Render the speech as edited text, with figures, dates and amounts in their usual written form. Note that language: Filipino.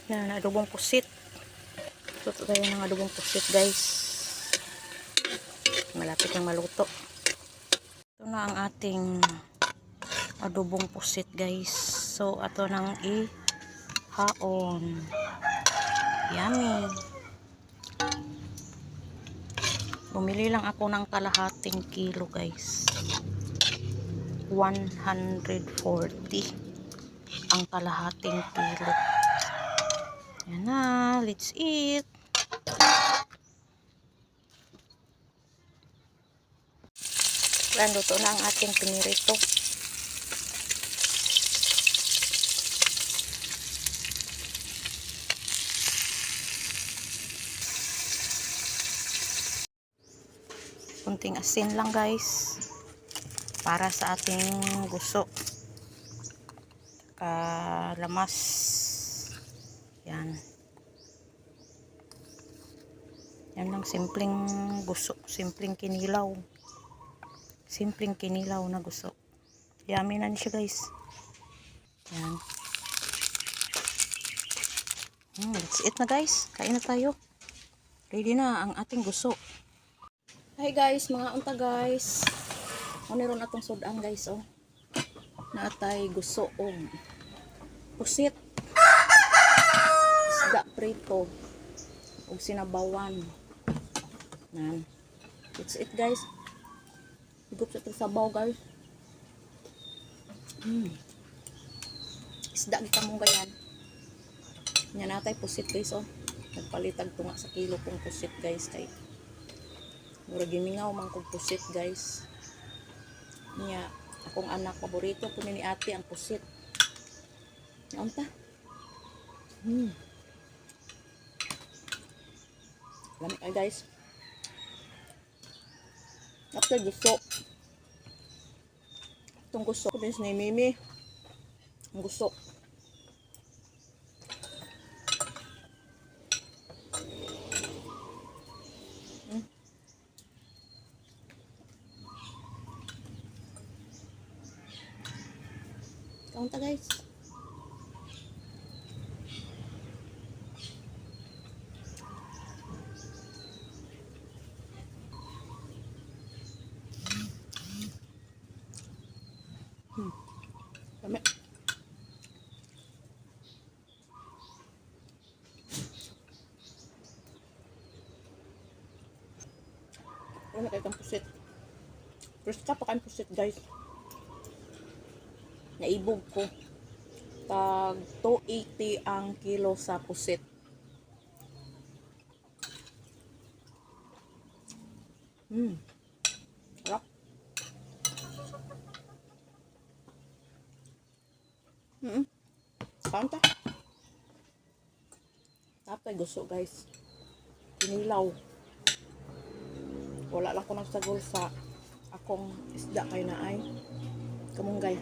Yan, adobong pusit. Luto tayo ng adobong pusit, guys. Malapit ng maluto. Ito na ang ating adobong pusit, guys. So, ito nang i-haon. Yummy. Bumili lang ako ng kalahating kilo, guys. 140 ang kalahating kilo. Yan na, let's eat. Yan, luto na ang ating pinirito. Kunting asin lang, guys, para sa ating guso. Lamas. Yan. Yan lang, simpleng guso, simpleng kinilaw. Simpleng kinilaw na guso. Yummy na siya, guys. Yan. Let's eat na, guys. Kain na tayo. Ready na ang ating guso. Hi, guys, mga unta, guys. Oniron atong sudan, guys, oh. Naatay guso og pusit, isda prito og sinabawan. Nan. Let's eat, guys. Higup sa sabaw, guys. Isda kita mong ganyan. Nya natay pusit, guys, oh. Nagpalitag tunga sa kilo kong pusit, guys, kay murag gimingaw man kong pusit, guys. Nya akong anak paborito po ni ate ang pusit. Naon ta? Lamig ay, guys. After gusto. Itong gusto ko din ni Mimi. Ang gusto. Kaunta, guys. Dami. Wala kayo kang pusit. First ka pa kayong pusit, guys. Naibog ko. Tag 280 ang kilo sa pusit. Harap. Kanta. Tapos gusto, guys. Kinilaw. Wala lang ko ng sagol sa akong isda kay naay kamunggay.